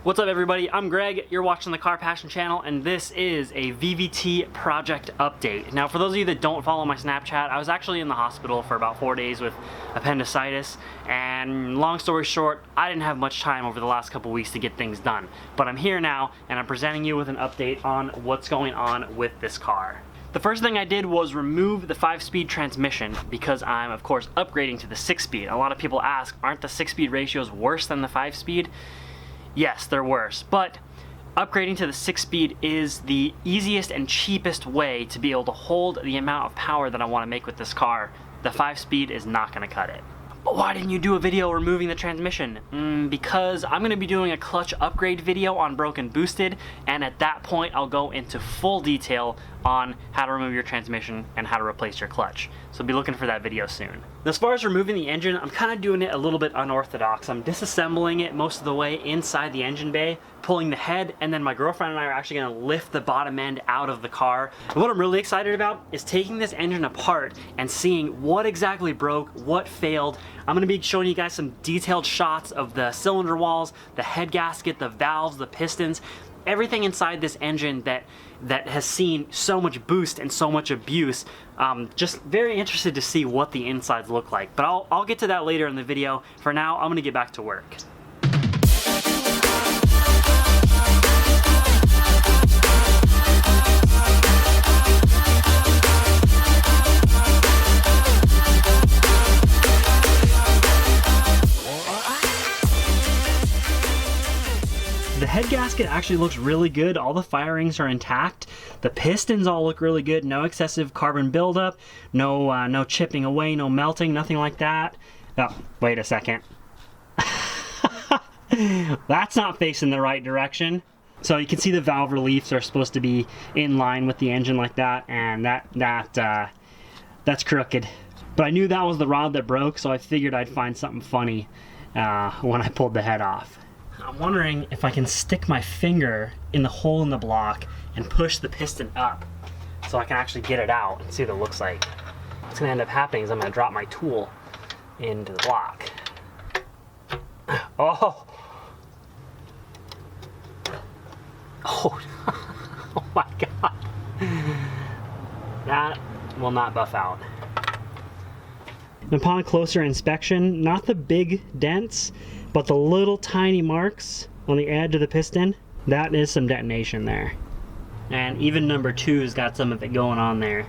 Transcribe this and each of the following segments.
What's up everybody, I'm Greg, you're watching the Car Passion channel, and this is a VVT project update. Now for those of you that don't follow my Snapchat, I was actually in the hospital for about 4 days with appendicitis, and long story short, I didn't have much time over the last couple weeks to get things done. But I'm here now, and I'm presenting you with an update on what's going on with this car. The first thing I did was remove the 5-speed transmission because I'm of course upgrading to the 6-speed. A lot of people ask, aren't the 6-speed ratios worse than the 5-speed? Yes, they're worse, but upgrading to the 6-speed is the easiest and cheapest way to be able to hold the amount of power that I want to make with this car. The 5-speed is not going to cut it. But why didn't you do a video removing the transmission? Because I'm going to be doing a clutch upgrade video on Broken Boosted, and at that point I'll go into full detail on how to remove your transmission and how to replace your clutch. So be looking for that video soon. As far as removing the engine, I'm kind of doing it a little bit unorthodox. I'm disassembling it most of the way inside the engine bay, pulling the head, and then my girlfriend and I are actually going to lift the bottom end out of the car. And what I'm really excited about is taking this engine apart and seeing what exactly broke, what failed. I'm going to be showing you guys some detailed shots of the cylinder walls, the head gasket, the valves, the pistons, everything inside this engine that has seen so much boost and so much abuse. Just very interested to see what the insides look like. But I'll get to that later in the video. For now, I'm going to get back to work. The head gasket actually looks really good. All the firings are intact. The pistons all look really good. No excessive carbon buildup. No chipping away. No melting. Nothing like that. Oh, wait a second. That's not facing the right direction. So you can see the valve reliefs are supposed to be in line with the engine like that, and that's crooked. But I knew that was the rod that broke, so I figured I'd find something funny when I pulled the head off. I'm wondering if I can stick my finger in the hole in the block and push the piston up so I can actually get it out and see what it looks like. What's going to end up happening is I'm going to drop my tool into the block. Oh! Oh! Oh my god! That will not buff out. Upon closer inspection, not the big dents, but the little tiny marks on the edge of the piston, that is some detonation there. And even number 2's got some of it going on there.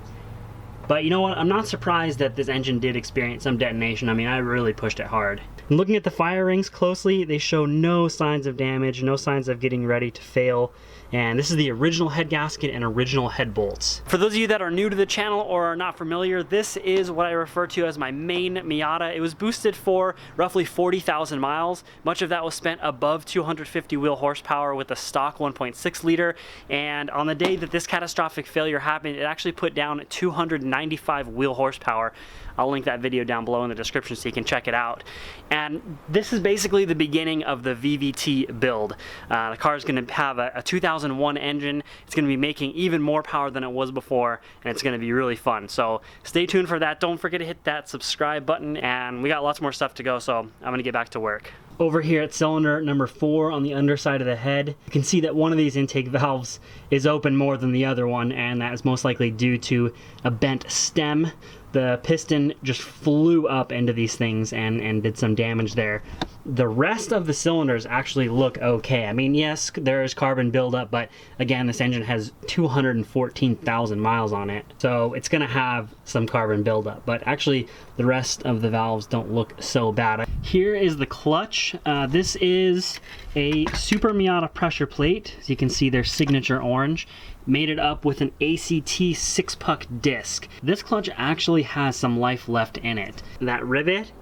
But you know what, I'm not surprised that this engine did experience some detonation. I mean, I really pushed it hard. And looking at the fire rings closely, they show no signs of damage, no signs of getting ready to fail. And this is the original head gasket and original head bolts. For those of you that are new to the channel or are not familiar, this is what I refer to as my main Miata. It was boosted for roughly 40,000 miles. Much of that was spent above 250 wheel horsepower with a stock 1.6 liter. And on the day that this catastrophic failure happened, it actually put down 295 wheel horsepower. I'll link that video down below in the description so you can check it out. And this is basically the beginning of the VVT build. The car is going to have a 2001 engine. It's going to be making even more power than it was before, and it's going to be really fun. So stay tuned for that. Don't forget to hit that subscribe button, and we got lots more stuff to go, so I'm going to get back to work. Over here at cylinder number 4 on the underside of the head, you can see that one of these intake valves is open more than the other one, and that is most likely due to a bent stem. The piston just flew up into these things and did some damage there. The rest of the cylinders actually look okay. I mean, yes, there is carbon buildup, but again, this engine has 214,000 miles on it, so it's gonna have some carbon buildup, but actually the rest of the valves don't look so bad. Here is the clutch. This is a Super Miata pressure plate. As you can see, their signature orange. Made it up with an ACT 6-puck disc. This clutch actually has some life left in it. That rivet,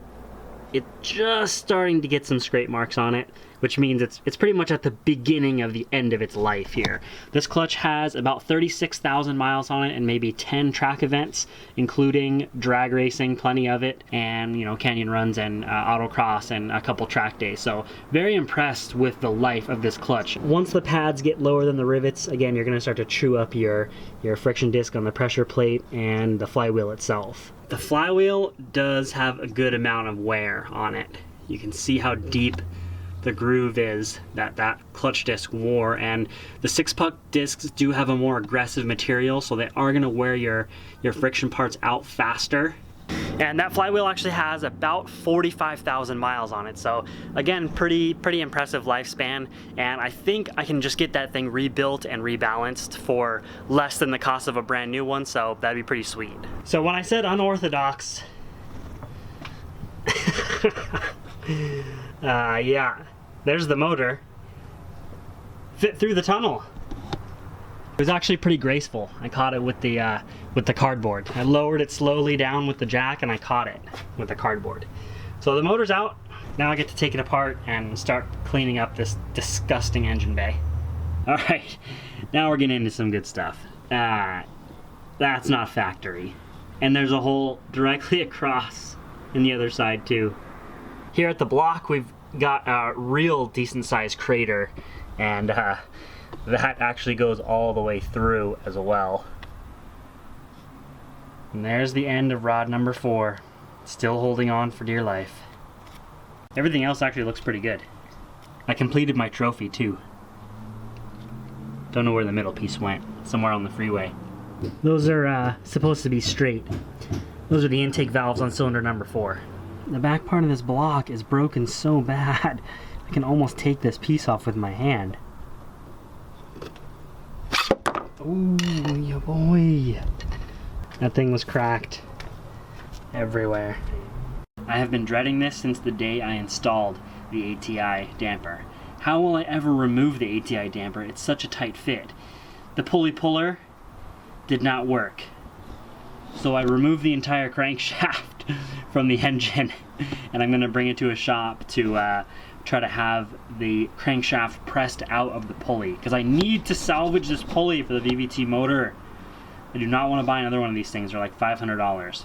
it's just starting to get some scrape marks on it, which means it's pretty much at the beginning of the end of its life here. This clutch has about 36,000 miles on it and maybe 10 track events, including drag racing, plenty of it, and you know, canyon runs and autocross and a couple track days. So very impressed with the life of this clutch. Once the pads get lower than the rivets, again, you're gonna start to chew up your friction disc on the pressure plate and the flywheel itself. The flywheel does have a good amount of wear on it. You can see how deep the groove is that that clutch disc wore, and the 6-puck discs do have a more aggressive material, so they are going to wear your friction parts out faster. And that flywheel actually has about 45,000 miles on it, so again, pretty impressive lifespan, and I think I can just get that thing rebuilt and rebalanced for less than the cost of a brand new one, so that'd be pretty sweet. So when I said unorthodox, yeah, there's the motor. Fit through the tunnel. It was actually pretty graceful. I caught it with the cardboard. I lowered it slowly down with the jack and I caught it with the cardboard. So the motor's out. Now I get to take it apart and start cleaning up this disgusting engine bay. All right, now we're getting into some good stuff. That's not factory. And there's a hole directly across in the other side too. Here at the block, we've got a real decent sized crater, and that actually goes all the way through as well. And there's the end of rod number 4, still holding on for dear life. Everything else actually looks pretty good. I completed my trophy too. Don't know where the middle piece went, somewhere on the freeway. Those are supposed to be straight. Those are the intake valves on cylinder number 4. The back part of this block is broken so bad, I can almost take this piece off with my hand. Ooh, yeah boy. That thing was cracked everywhere. I have been dreading this since the day I installed the ATI damper. How will I ever remove the ATI damper? It's such a tight fit. The pulley puller did not work, so I removed the entire crankshaft from the engine, and I'm going to bring it to a shop to try to have the crankshaft pressed out of the pulley, because I need to salvage this pulley for the VVT motor. I do not want to buy another one of these things. They're like $500.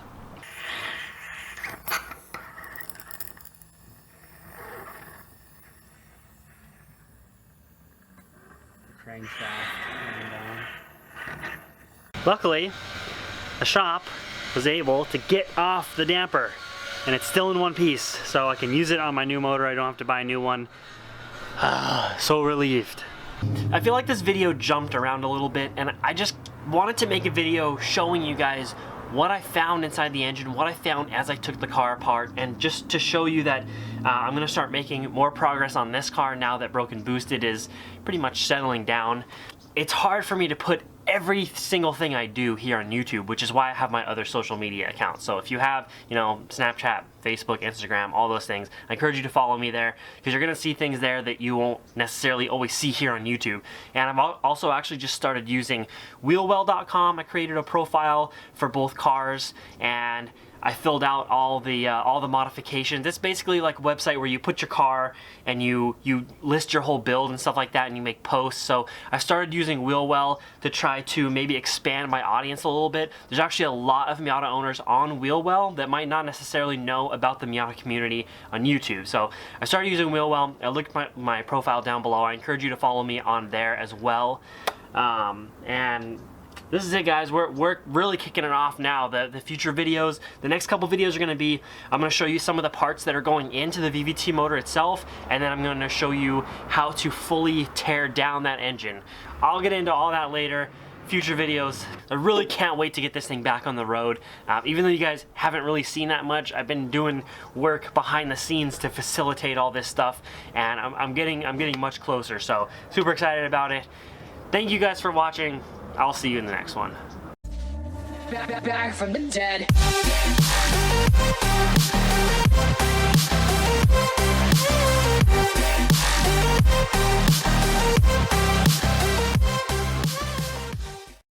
Luckily, the shop was able to get off the damper, and it's still in one piece, so I can use it on my new motor. I don't have to buy a new one. So relieved. I feel like this video jumped around a little bit, and I just wanted to make a video showing you guys what I found inside the engine, what I found as I took the car apart, and just to show you that I'm going to start making more progress on this car now that Broken Boosted is pretty much settling down. It's hard for me to put every single thing I do here on YouTube, which is why I have my other social media accounts. So if you have, Snapchat, Facebook, Instagram, all those things, I encourage you to follow me there, because you're going to see things there that you won't necessarily always see here on YouTube. And I've also actually just started using wheelwell.com. I created a profile for both cars, and I filled out all the modifications. It's basically like a website where you put your car and you list your whole build and stuff like that, and you make posts. So I started using Wheelwell to try to maybe expand my audience a little bit. There's actually a lot of Miata owners on Wheelwell that might not necessarily know about the Miata community on YouTube. So I started using Wheelwell. I linked my profile down below. I encourage you to follow me on there as well. And this is it, guys. We're really kicking it off now. The future videos, the next couple videos are going to be, I'm going to show you some of the parts that are going into the VVT motor itself, and then I'm going to show you how to fully tear down that engine. I'll get into all that later. Future videos. I really can't wait to get this thing back on the road. Even though you guys haven't really seen that much, I've been doing work behind the scenes to facilitate all this stuff, and I'm getting much closer. So super excited about it. Thank you guys for watching. I'll see you in the next one. Back from the dead.